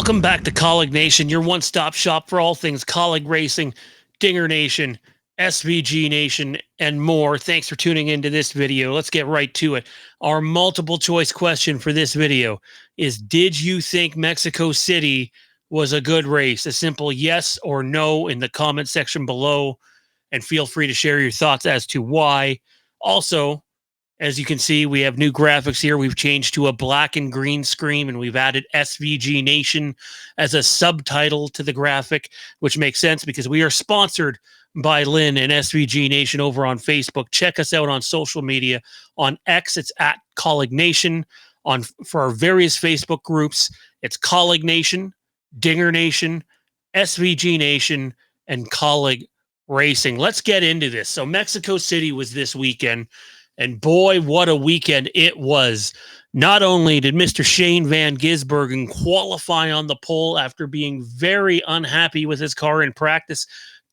Welcome back to Kaulignation, your one-stop shop for all things Kaulig Racing, Dingernation, SVG Nation, and more. Thanks for tuning into this video. Let's get right to it. Our multiple choice question for this video is, did you think Mexico City was a good race? A simple yes or no in the comment section below, and feel free to share your thoughts as to why. Also, as you can see, we have new graphics here. We've changed to a black and green screen, and we've added SVG Nation as a subtitle to the graphic, which makes sense because we are sponsored by Lynn and SVG Nation over on Facebook. Check us out on social media. On X, it's at Kaulignation. For our various Facebook groups, it's Kaulignation, Dingernation, SVG Nation, and Kaulig Racing. Let's get into this. So Mexico City was this weekend. And boy, what a weekend it was. Not only did Mr. Shane Van Gisbergen qualify on the pole after being very unhappy with his car in practice,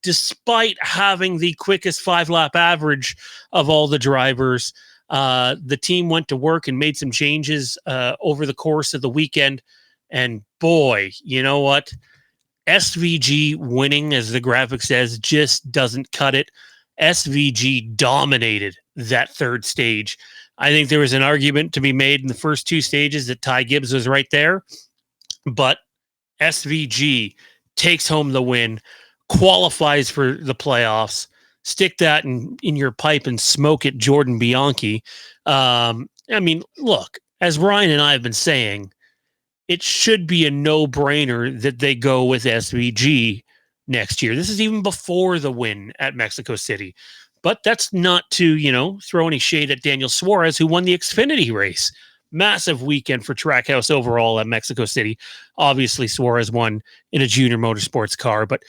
despite having the quickest 5-lap average of all the drivers, the team went to work and made some changes over the course of the weekend. And boy, you know what? SVG winning, as the graphic says, just doesn't cut it. SVG dominated that third stage. I think there was an argument to be made in the first two stages that Ty Gibbs was right there, but SVG takes home the win, qualifies for the playoffs. Stick that in your pipe and smoke it, Jordan Bianchi. I mean, look, as Ryan and I have been saying, it should be a no-brainer that they go with SVG next year. This is even before the win at Mexico City. But that's not to, throw any shade at Daniel Suarez, who won the Xfinity race. Massive weekend for Trackhouse overall at Mexico City. Obviously, Suarez won in a junior motorsports car, but,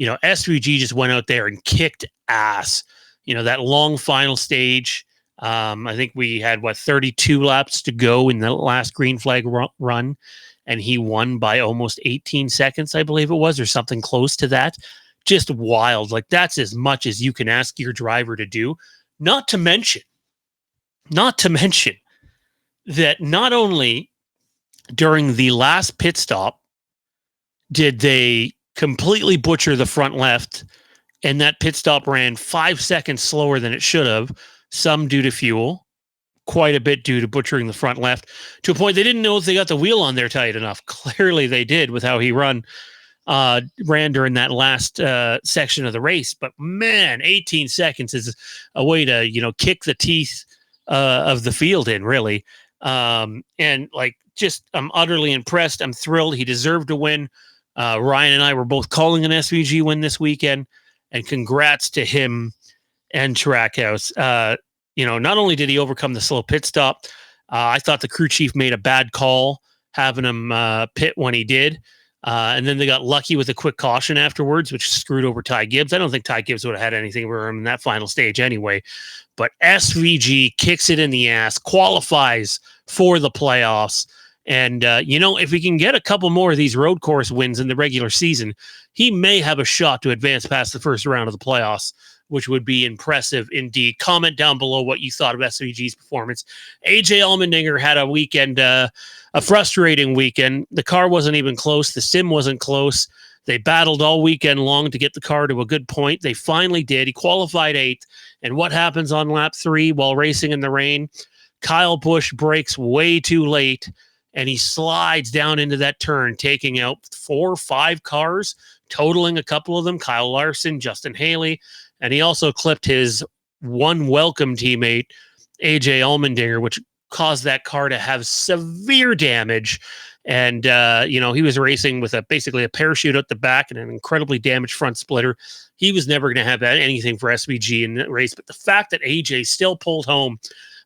SVG just went out there and kicked ass. That long final stage, I think we had, 32 laps to go in the last green flag run, and he won by almost 18 seconds, I believe it was, or something close to that. Just wild. Like, that's as much as you can ask your driver to do. Not to mention that not only during the last pit stop did they completely butcher the front left, and that pit stop ran 5 seconds slower than it should have, some due to fuel, quite a bit due to butchering the front left, to a point they didn't know if they got the wheel on there tight enough. Clearly they did with how he ran during that last section of the race. But man, 18 seconds is a way to, kick the teeth of the field in, really. I'm utterly impressed. I'm thrilled. He deserved to win. Ryan and I were both calling an SVG win this weekend, and congrats to him and Trackhouse. Not only did he overcome the slow pit stop, I thought the crew chief made a bad call having him pit when he did. And then they got lucky with a quick caution afterwards, which screwed over Ty Gibbs. I don't think Ty Gibbs would have had anything for him in that final stage anyway. But SVG kicks it in the ass, qualifies for the playoffs. And, if he can get a couple more of these road course wins in the regular season, he may have a shot to advance past the first round of the playoffs, which would be impressive indeed. Comment down below what you thought of SVG's performance. AJ Allmendinger had a weekend, a frustrating weekend. The car wasn't even close. The sim wasn't close. They battled all weekend long to get the car to a good point. They finally did. He qualified 8th. And what happens on lap 3 while racing in the rain? Kyle Busch brakes way too late, and he slides down into that turn, taking out 4 or 5 cars, totaling a couple of them, Kyle Larson, Justin Haley, and he also clipped his one welcome teammate, AJ Allmendinger, which caused that car to have severe damage. And, he was racing with basically a parachute at the back and an incredibly damaged front splitter. He was never going to have anything for SVG in that race. But the fact that AJ still pulled home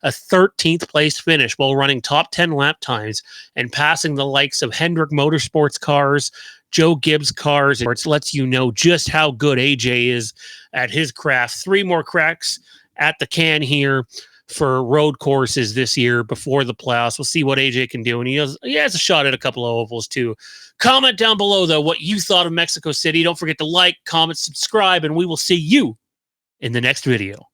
a 13th place finish while running top 10 lap times and passing the likes of Hendrick Motorsports cars, Joe Gibbs cars, it lets you know just how good AJ is at his craft. 3 more cracks at the can here for road courses this year before the playoffs. We'll see what AJ can do. And he has a shot at a couple of ovals too. Comment down below, though, what you thought of Mexico City. Don't forget to like, comment, subscribe, and we will see you in the next video.